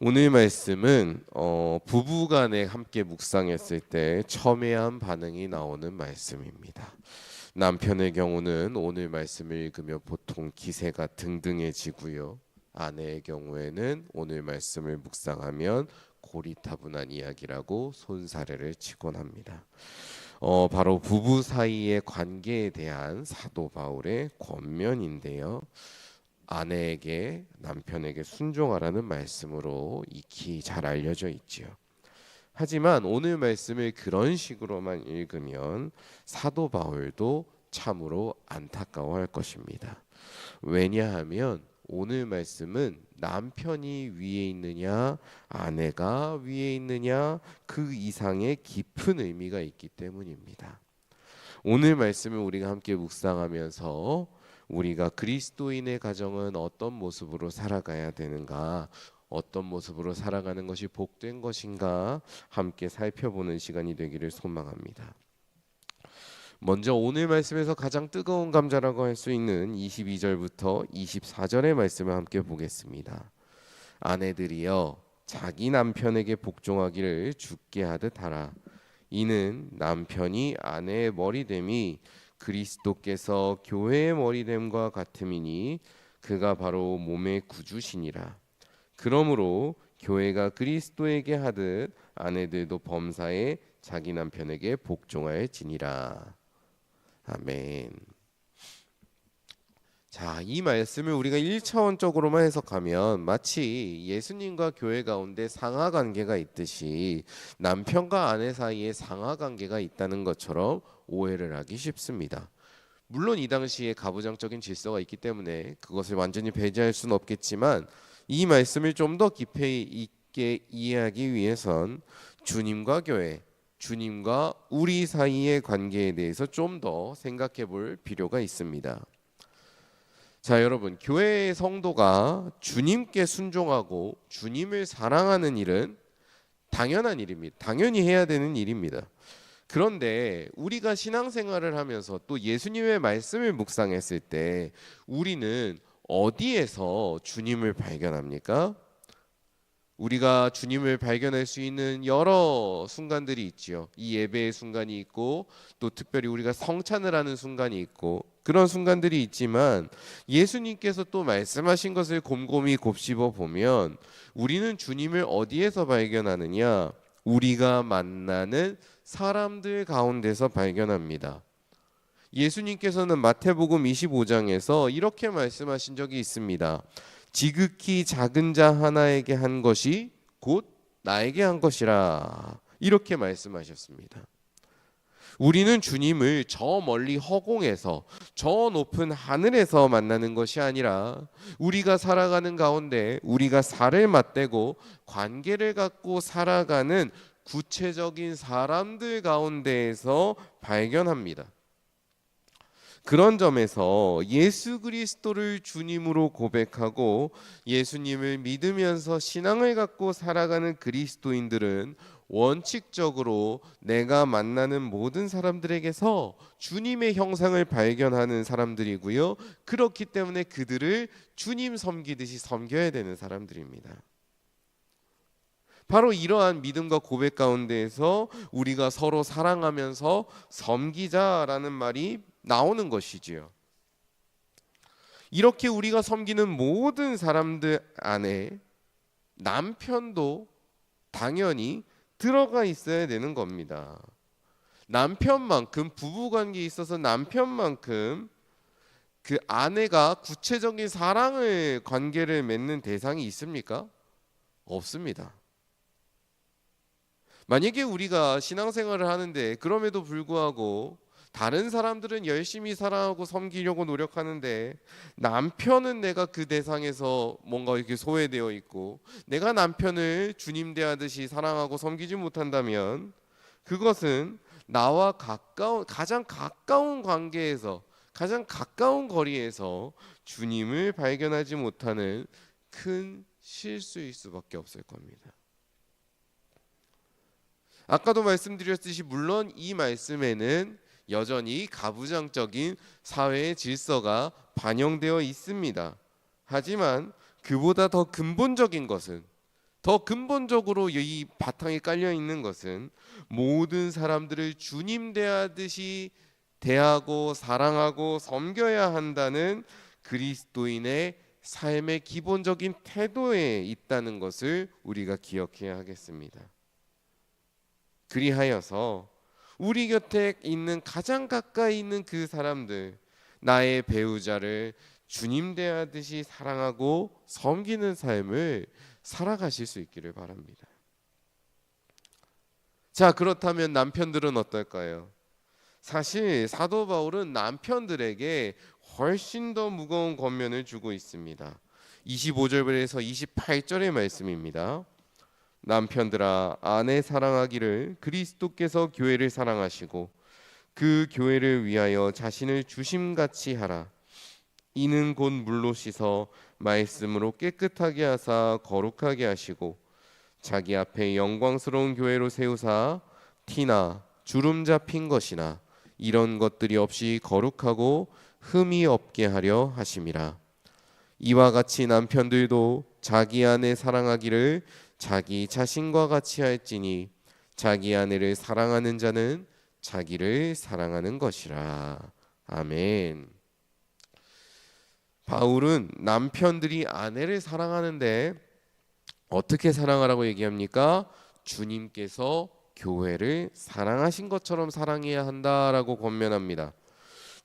오늘 말씀은 부부간에 함께 묵상했을 때 첨예한 반응이 나오는 말씀입니다. 남편의 경우는 오늘 말씀을 읽으며 보통 기세가 등등해지고요. 아내의 경우에는 오늘 말씀을 묵상하면 고리타분한 이야기라고 손사래를 치곤 합니다. 바로 부부 사이의 관계에 대한 사도 바울의 권면인데요. 아내에게 남편에게 순종하라는 말씀으로 익히 잘 알려져 있지요. 하지만 오늘 말씀을 그런 식으로만 읽으면 사도 바울도 참으로 안타까워할 것입니다. 왜냐하면 오늘 말씀은 남편이 위에 있느냐 아내가 위에 있느냐 그 이상의 깊은 의미가 있기 때문입니다. 오늘 말씀을 우리가 함께 묵상하면서 우리가 그리스도인의 가정은 어떤 모습으로 살아가야 되는가, 어떤 모습으로 살아가는 것이 복된 것인가 함께 살펴보는 시간이 되기를 소망합니다. 먼저 오늘 말씀에서 가장 뜨거운 감자라고 할 수 있는 22절부터 24절의 말씀을 함께 보겠습니다. 아내들이여 자기 남편에게 복종하기를 주께 하듯 하라. 이는 남편이 아내의 머리됨이 그리스도께서 교회의 머리됨과 같음이니 그가 바로 몸의 구주시니라. 그러므로 교회가 그리스도에게 하듯 아내들도 범사에 자기 남편에게 복종하여지니라. 아멘. 자, 이 말씀을 우리가 1차원적으로만 해석하면 마치 예수님과 교회 가운데 상하관계가 있듯이 남편과 아내 사이에 상하관계가 있다는 것처럼 오해를 하기 쉽습니다. 물론 이 당시에 가부장적인 질서가 있기 때문에 그것을 완전히 배제할 수는 없겠지만 이 말씀을 좀 더 깊이 있게 이해하기 위해선 주님과 교회, 주님과 우리 사이의 관계에 대해서 좀 더 생각해 볼 필요가 있습니다. 자, 여러분, 교회의 성도가 주님께 순종하고 주님을 사랑하는 일은 당연한 일입니다. 당연히 해야 되는 일입니다. 그런데 우리가 신앙생활을 하면서 또 예수님의 말씀을 묵상했을 때 우리는 어디에서 주님을 발견합니까? 우리가 주님을 발견할 수 있는 여러 순간들이 있지요. 이 예배의 순간이 있고 또 특별히 우리가 성찬을 하는 순간이 있고 그런 순간들이 있지만 예수님께서 또 말씀하신 것을 곰곰이 곱씹어 보면 우리는 주님을 어디에서 발견하느냐? 우리가 만나는 사람들 가운데서 발견합니다. 예수님께서는 마태복음 25장에서 이렇게 말씀하신 적이 있습니다. 지극히 작은 자 하나에게 한 것이 곧 나에게 한 것이라. 이렇게 말씀하셨습니다. 우리는 주님을 저 멀리 허공에서 저 높은 하늘에서 만나는 것이 아니라 우리가 살아가는 가운데 우리가 살을 맞대고 관계를 갖고 살아가는 구체적인 사람들 가운데에서 발견합니다. 그런 점에서 예수 그리스도를 주님으로 고백하고 예수님을 믿으면서 신앙을 갖고 살아가는 그리스도인들은 원칙적으로 내가 만나는 모든 사람들에게서 주님의 형상을 발견하는 사람들이고요. 그렇기 때문에 그들을 주님 섬기듯이 섬겨야 되는 사람들입니다. 바로 이러한 믿음과 고백 가운데에서 우리가 서로 사랑하면서 섬기자라는 말이 나오는 것이지요. 이렇게 우리가 섬기는 모든 사람들 안에 남편도 당연히 들어가 있어야 되는 겁니다. 남편만큼 부부관계에 있어서 남편만큼 그 아내가 구체적인 사랑을 관계를 맺는 대상이 있습니까? 없습니다. 만약에 우리가 신앙생활을 하는데 그럼에도 불구하고 다른 사람들은 열심히 사랑하고 섬기려고 노력하는데 남편은 내가 그 대상에서 뭔가 이렇게 소외되어 있고 내가 남편을 주님 대하듯이 사랑하고 섬기지 못한다면 그것은 나와 가장 가까운 관계에서 가장 가까운 거리에서 주님을 발견하지 못하는 큰 실수일 수밖에 없을 겁니다. 아까도 말씀드렸듯이 물론 이 말씀에는 여전히 가부장적인 사회의 질서가 반영되어 있습니다. 하지만 그보다 더 근본적인 것은 더 근본적으로 이 바탕에 깔려 있는 것은 모든 사람들을 주님 대하듯이 대하고 사랑하고 섬겨야 한다는 그리스도인의 삶의 기본적인 태도에 있다는 것을 우리가 기억해야 하겠습니다. 그리하여서 우리 곁에 있는 가장 가까이 있는 그 사람들, 나의 배우자를 주님 대하듯이 사랑하고 섬기는 삶을 살아가실 수 있기를 바랍니다. 자, 그렇다면 남편들은 어떨까요? 사실 사도 바울은 남편들에게 훨씬 더 무거운 권면을 주고 있습니다. 25절에서 28절의 말씀입니다. 남편들아, 아내 사랑하기를 그리스도께서 교회를 사랑하시고 그 교회를 위하여 자신을 주심같이 하라. 이는 곧 물로 씻어 말씀으로 깨끗하게 하사 거룩하게 하시고 자기 앞에 영광스러운 교회로 세우사 티나 주름 잡힌 것이나 이런 것들이 없이 거룩하고 흠이 없게 하려 하심이라. 이와 같이 남편들도 자기 아내 사랑하기를 자기 자신과 같이 할지니 자기 아내를 사랑하는 자는 자기를 사랑하는 것이라. 아멘. 바울은 남편들이 아내를 사랑하는데 어떻게 사랑하라고 얘기합니까? 주님께서 교회를 사랑하신 것처럼 사랑해야 한다라고 권면합니다.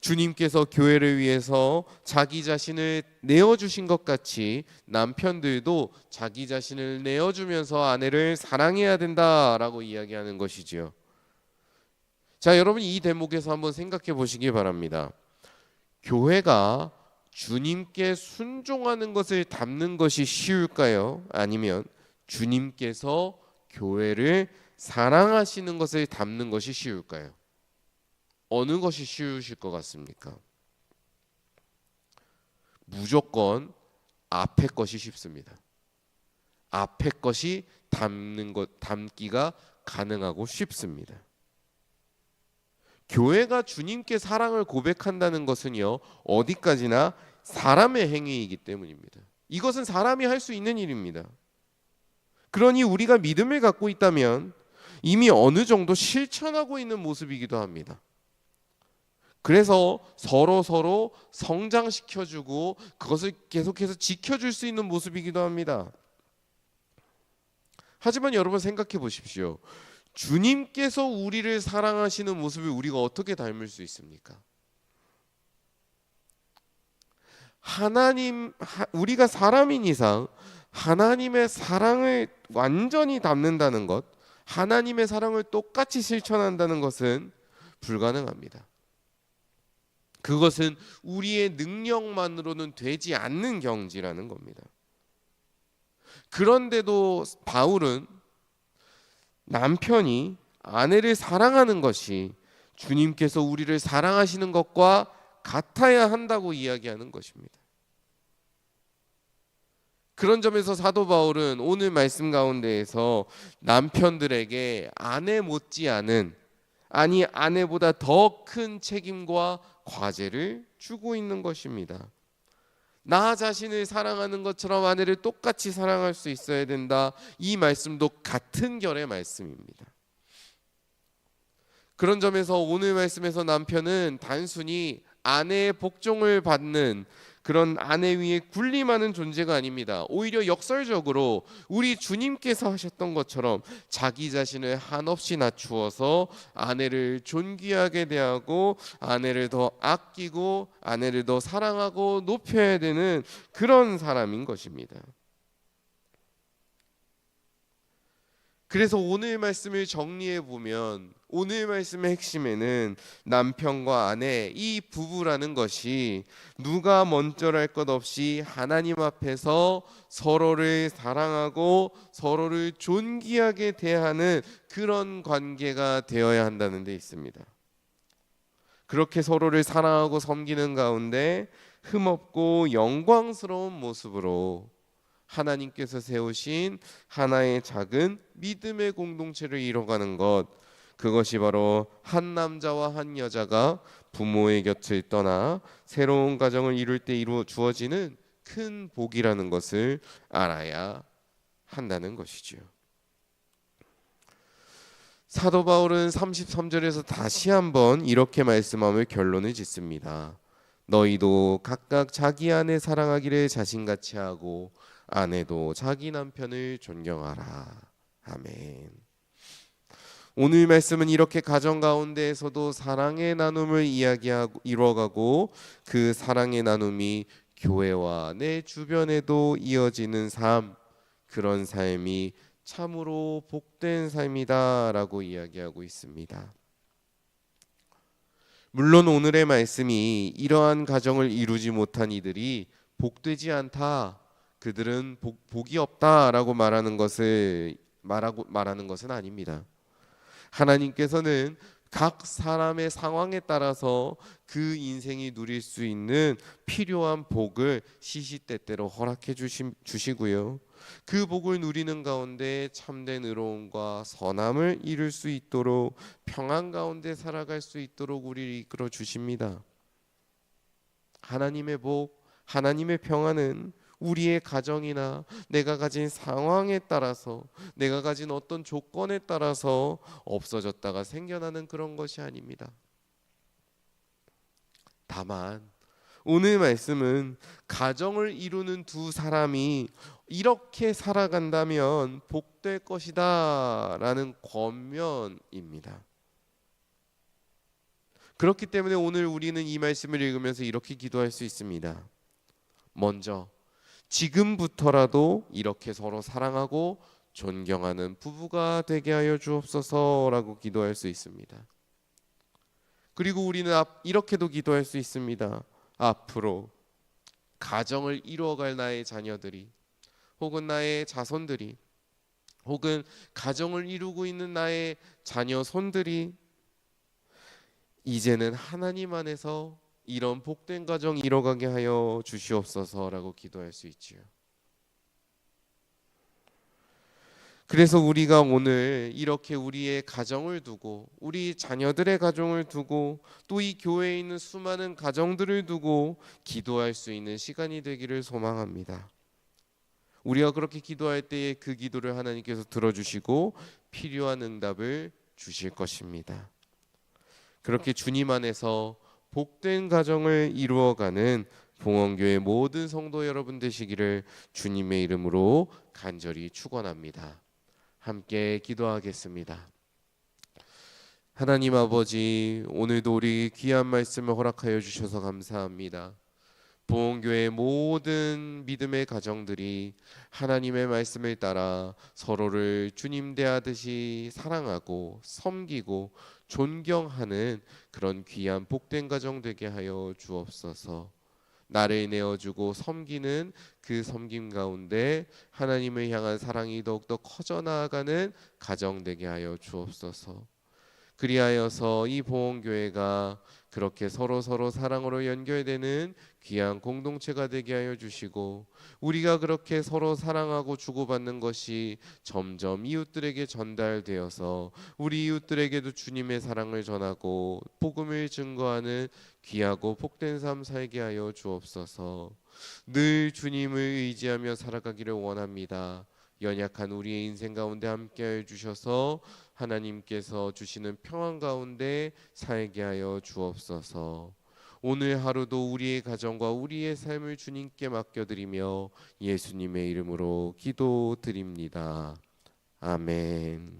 주님께서 교회를 위해서 자기 자신을 내어주신 것 같이 남편들도 자기 자신을 내어주면서 아내를 사랑해야 된다라고 이야기하는 것이지요. 자, 여러분 이 대목에서 한번 생각해 보시기 바랍니다. 교회가 주님께 순종하는 것을 담는 것이 쉬울까요? 아니면 주님께서 교회를 사랑하시는 것을 담는 것이 쉬울까요? 어느 것이 쉬우실 것 같습니까? 무조건 앞에 것이 쉽습니다. 앞에 것이 담기가 가능하고 쉽습니다. 교회가 주님께 사랑을 고백한다는 것은요, 어디까지나 사람의 행위이기 때문입니다. 이것은 사람이 할 수 있는 일입니다. 그러니 우리가 믿음을 갖고 있다면 이미 어느 정도 실천하고 있는 모습이기도 합니다. 그래서 서로 성장시켜주고 그것을 계속해서 지켜줄 수 있는 모습이기도 합니다. 하지만 여러분 생각해 보십시오. 주님께서 우리를 사랑하시는 모습을 우리가 어떻게 닮을 수 있습니까? 우리가 사람인 이상 하나님의 사랑을 완전히 담는다는 것, 하나님의 사랑을 똑같이 실천한다는 것은 불가능합니다. 그것은 우리의 능력만으로는 되지 않는 경지라는 겁니다. 그런데도 바울은 남편이 아내를 사랑하는 것이 주님께서 우리를 사랑하시는 것과 같아야 한다고 이야기하는 것입니다. 그런 점에서 사도 바울은 오늘 말씀 가운데에서 남편들에게 아내 못지않은, 아니 아내보다 더 큰 책임과 과제를 주고 있는 것입니다. 나 자신을 사랑하는 것처럼 아내를 똑같이 사랑할 수 있어야 된다. 이 말씀도 같은 결의 말씀입니다. 그런 점에서 오늘 말씀에서 남편은 단순히 아내의 복종을 받는 그런 아내 위에 군림하는 존재가 아닙니다. 오히려 역설적으로 우리 주님께서 하셨던 것처럼 자기 자신을 한없이 낮추어서 아내를 존귀하게 대하고 아내를 더 아끼고 아내를 더 사랑하고 높여야 되는 그런 사람인 것입니다. 그래서 오늘 말씀을 정리해 보면 오늘 말씀의 핵심에는 남편과 아내 이 부부라는 것이 누가 먼저랄 것 없이 하나님 앞에서 서로를 사랑하고 서로를 존귀하게 대하는 그런 관계가 되어야 한다는 데 있습니다. 그렇게 서로를 사랑하고 섬기는 가운데 흠없고 영광스러운 모습으로 하나님께서 세우신 하나의 작은 믿음의 공동체를 이뤄가는 것, 그것이 바로 한 남자와 한 여자가 부모의 곁을 떠나 새로운 가정을 이룰 때 주어지는 큰 복이라는 것을 알아야 한다는 것이지요. 사도 바울은 33절에서 다시 한번 이렇게 말씀하며 결론을 짓습니다. 너희도 각각 자기 아내 사랑하기를 자신같이 하고 아내도 자기 남편을 존경하라. 아멘. 오늘 말씀은 이렇게 가정 가운데에서도 사랑의 나눔을 이야기하고 이루어가고 그 사랑의 나눔이 교회와 내 주변에도 이어지는 삶, 그런 삶이 참으로 복된 삶이다라고 이야기하고 있습니다. 물론 오늘의 말씀이 이러한 가정을 이루지 못한 이들이 복되지 않다, 그들은 복이 없다라고 말하는 것은 아닙니다. 하나님께서는 각 사람의 상황에 따라서 그 인생이 누릴 수 있는 필요한 복을 시시때때로 허락해 주시고요. 그 복을 누리는 가운데 참된 의로움과 선함을 이룰 수 있도록 평안 가운데 살아갈 수 있도록 우리를 이끌어 주십니다. 하나님의 복, 하나님의 평안은 우리의 가정이나 내가 가진 상황에 따라서, 내가 가진 어떤 조건에 따라서 없어졌다가 생겨나는 그런 것이 아닙니다. 다만 오늘 말씀은 가정을 이루는 두 사람이 이렇게 살아간다면 복될 것이다 라는 권면입니다. 그렇기 때문에 오늘 우리는 이 말씀을 읽으면서 이렇게 기도할 수 있습니다. 먼저 지금부터라도 이렇게 서로 사랑하고 존경하는 부부가 되게 하여 주옵소서라고 기도할 수 있습니다. 그리고 우리는 이렇게도 기도할 수 있습니다. 앞으로 가정을 이루어갈 나의 자녀들이, 혹은 나의 자손들이, 혹은 가정을 이루고 있는 나의 자녀 손들이 이제는 하나님 안에서 이런 복된 가정 이뤄가게 하여 주시옵소서라고 기도할 수 있지요. 그래서 우리가 오늘 이렇게 우리의 가정을 두고, 우리 자녀들의 가정을 두고, 또 이 교회에 있는 수많은 가정들을 두고 기도할 수 있는 시간이 되기를 소망합니다. 우리가 그렇게 기도할 때에 그 기도를 하나님께서 들어주시고 필요한 응답을 주실 것입니다. 그렇게 주님 안에서 복된 가정을 이루어가는 봉헌교회 모든 성도 여러분 되시기를 주님의 이름으로 간절히 축원합니다. 함께 기도하겠습니다. 하나님 아버지, 오늘도 우리 귀한 말씀을 허락하여 주셔서 감사합니다. 봉헌교회 모든 믿음의 가정들이 하나님의 말씀을 따라 서로를 주님 대하듯이 사랑하고 섬기고 존경하는 그런 귀한 복된 가정 되게 하여 주옵소서. 나를 내어주고 섬기는 그 섬김 가운데 하나님을 향한 사랑이 더욱더 커져 나아가는 가정 되게 하여 주옵소서. 그리하여서 이 봉헌교회가 그렇게 서로 사랑으로 연결되는 귀한 공동체가 되게 하여 주시고, 우리가 그렇게 서로 사랑하고 주고받는 것이 점점 이웃들에게 전달되어서 우리 이웃들에게도 주님의 사랑을 전하고 복음을 증거하는 귀하고 복된 삶 살게 하여 주옵소서. 늘 주님을 의지하며 살아가기를 원합니다. 연약한 우리의 인생 가운데 함께하여 주셔서 하나님께서 주시는 평안 가운데 살게 하여 주옵소서. 오늘 하루도 우리의 가정과 우리의 삶을 주님께 맡겨드리며 예수님의 이름으로 기도드립니다. 아멘.